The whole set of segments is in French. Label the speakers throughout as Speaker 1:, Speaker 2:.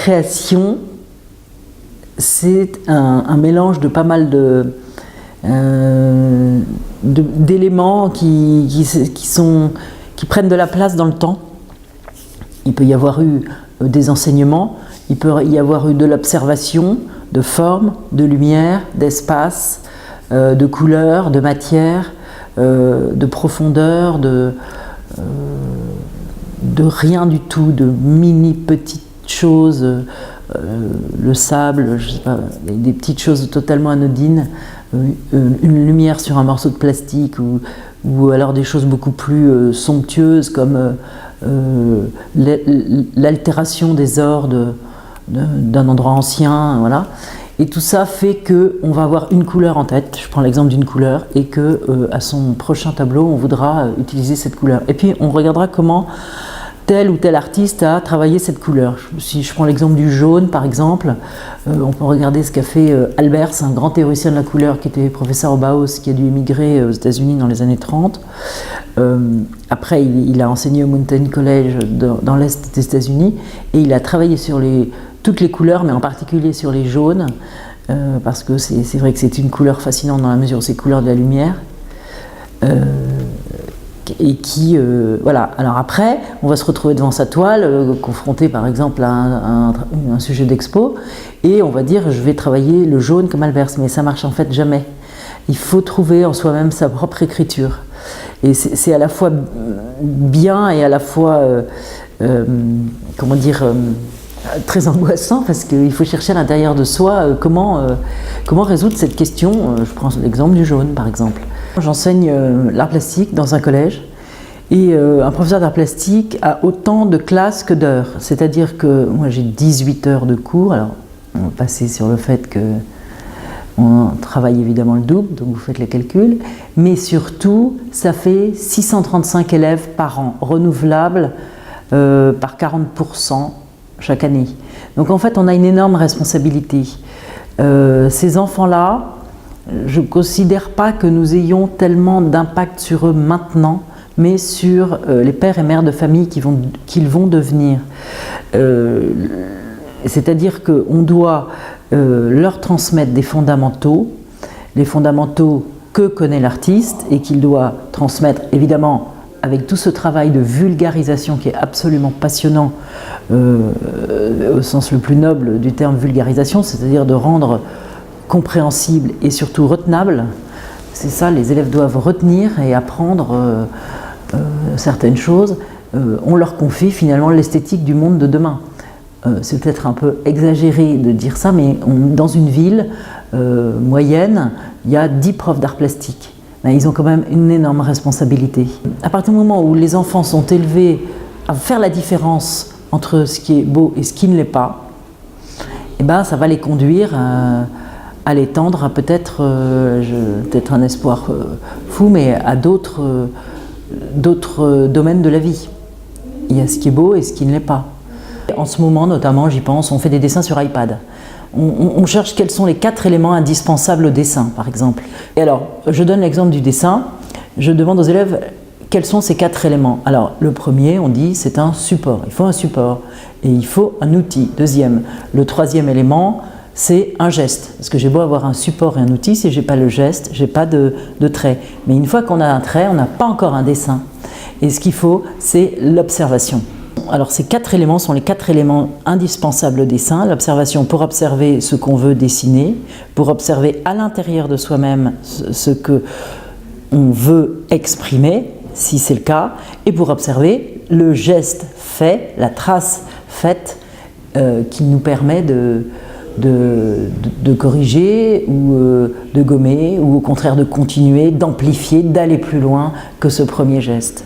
Speaker 1: création, c'est un mélange de pas mal d'éléments qui prennent de la place dans le temps. Il peut y avoir eu des enseignements, il peut y avoir eu de l'observation, de forme, de lumière, d'espace, de couleur, de matière, de profondeur, de rien du tout, de mini petites choses, le sable, je sais pas, des petites choses totalement anodines, une lumière sur un morceau de plastique ou alors des choses beaucoup plus somptueuses comme l'altération des ors d'un endroit ancien, voilà. Et tout ça fait qu'on va avoir une couleur en tête, je prends l'exemple d'une couleur, et que à son prochain tableau, on voudra utiliser cette couleur. Et puis on regardera comment tel ou tel artiste a travaillé cette couleur. Si je prends l'exemple du jaune, par exemple, on peut regarder ce qu'a fait Albers, un grand théoricien de la couleur qui était professeur au Bauhaus, qui a dû émigrer aux États-Unis dans les années 30. Après, il a enseigné au Mountain College dans l'Est des États-Unis, et il a travaillé sur toutes les couleurs, mais en particulier sur les jaunes, parce que c'est vrai que c'est une couleur fascinante dans la mesure où c'est couleur de la lumière. Et qui, voilà. Alors après, on va se retrouver devant sa toile, confronté par exemple à un sujet d'expo, et on va dire je vais travailler le jaune comme Albers, mais ça marche en fait jamais. Il faut trouver en soi-même sa propre écriture. Et c'est à la fois bien et à la fois, comment dire, très angoissant, parce qu'il faut chercher à l'intérieur de soi comment résoudre cette question. Je prends l'exemple du jaune par exemple. J'enseigne l'art plastique dans un collège, et un professeur d'art plastique a autant de classes que d'heures. C'est-à-dire que moi j'ai 18 heures de cours, alors on va passer sur le fait que on travaille évidemment le double, donc vous faites les calculs, mais surtout ça fait 635 élèves par an, renouvelables par 40% chaque année. Donc en fait on a une énorme responsabilité. Ces enfants-là, je ne considère pas que nous ayons tellement d'impact sur eux maintenant, mais sur les pères et mères de famille qu'ils vont devenir. C'est-à-dire qu'on doit leur transmettre des fondamentaux, les fondamentaux que connaît l'artiste et qu'il doit transmettre évidemment avec tout ce travail de vulgarisation qui est absolument passionnant au sens le plus noble du terme vulgarisation, c'est-à-dire de rendre compréhensible et surtout retenable. C'est ça, les élèves doivent retenir et apprendre certaines choses. On leur confie finalement l'esthétique du monde de demain. C'est peut-être un peu exagéré de dire ça, mais dans une ville moyenne, il y a 10 profs d'art plastique. Ben, ils ont quand même une énorme responsabilité. À partir du moment où les enfants sont élevés à faire la différence entre ce qui est beau et ce qui ne l'est pas, et ben, ça va les conduire à les tendre à peut-être un espoir fou, mais à d'autres domaines de la vie. Il y a ce qui est beau et ce qui ne l'est pas. En ce moment, notamment, j'y pense, on fait des dessins sur iPad. On cherche quels sont les 4 éléments indispensables au dessin, par exemple. Et alors, je donne l'exemple du dessin. Je demande aux élèves quels sont ces 4 éléments. Alors, le premier, on dit, c'est un support. Il faut un support et il faut un outil. Deuxième, le troisième élément, c'est un geste. Parce que j'ai beau avoir un support et un outil, si je n'ai pas le geste, je n'ai pas de trait. Mais une fois qu'on a un trait, on n'a pas encore un dessin. Et ce qu'il faut, c'est l'observation. Alors ces 4 éléments sont les 4 éléments indispensables au dessin. L'observation pour observer ce qu'on veut dessiner, pour observer à l'intérieur de soi-même ce que on veut exprimer, si c'est le cas, et pour observer le geste fait, la trace faite qui nous permet de corriger ou de gommer, ou au contraire de continuer, d'amplifier, d'aller plus loin que ce premier geste.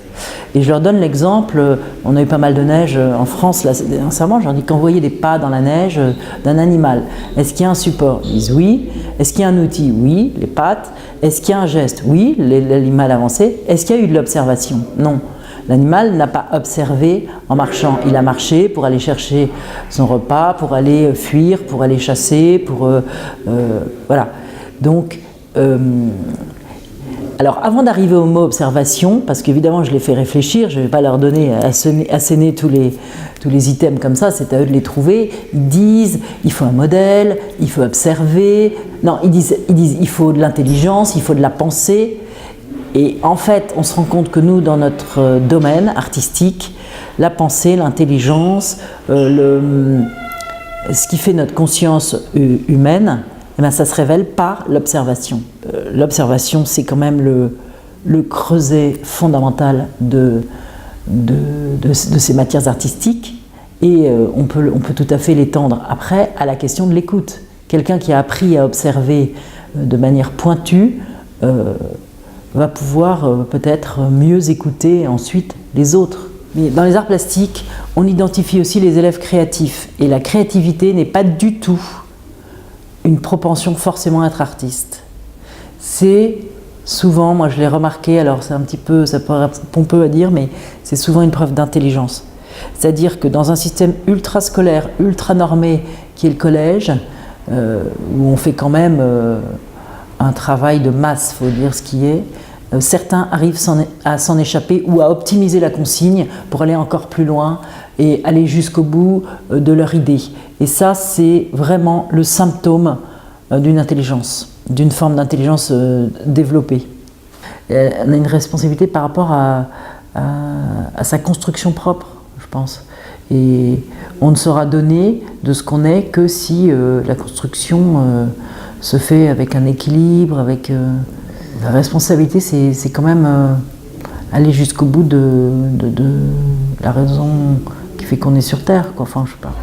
Speaker 1: Et je leur donne l'exemple, on a eu pas mal de neige en France là, récemment, je leur dis quand vous voyez des pas dans la neige d'un animal, est-ce qu'il y a un support? Ils disent oui. Est-ce qu'il y a un outil? Oui, les pattes. Est-ce qu'il y a un geste? Oui, l'animal avancé. Est-ce qu'il y a eu de l'observation? Non. L'animal n'a pas observé en marchant, il a marché pour aller chercher son repas, pour aller fuir, pour aller chasser, voilà. Donc, Alors avant d'arriver au mot observation, parce qu'évidemment je les fais réfléchir, je ne vais pas leur donner asséner tous les items comme ça, c'est à eux de les trouver. Ils disent il faut un modèle, il faut observer. Non, ils disent il faut de l'intelligence, il faut de la pensée. Et en fait, on se rend compte que nous, dans notre domaine artistique, la pensée, l'intelligence, ce qui fait notre conscience humaine, eh bien, ça se révèle par l'observation. L'observation, c'est quand même le creuset fondamental de ces matières artistiques, et on peut tout à fait l'étendre après à la question de l'écoute. Quelqu'un qui a appris à observer de manière pointue va pouvoir peut-être mieux écouter ensuite les autres. Mais dans les arts plastiques, on identifie aussi les élèves créatifs, et la créativité n'est pas du tout une propension forcément à être artiste. C'est souvent, moi je l'ai remarqué, alors c'est un petit peu, ça paraît pompeux à dire, mais c'est souvent une preuve d'intelligence. C'est-à-dire que dans un système ultra scolaire, ultra normé qui est le collège, où on fait quand même un travail de masse, il faut dire ce qui est, certains arrivent à s'en échapper ou à optimiser la consigne pour aller encore plus loin et aller jusqu'au bout de leur idée. Et ça, c'est vraiment le symptôme d'une intelligence, d'une forme d'intelligence développée. On a une responsabilité par rapport à sa construction propre, je pense. Et on ne sera donné de ce qu'on est que si la construction se fait avec un équilibre, avec... La responsabilité, c'est quand même aller jusqu'au bout de la raison qui fait qu'on est sur Terre, quoi. Enfin, je sais pas.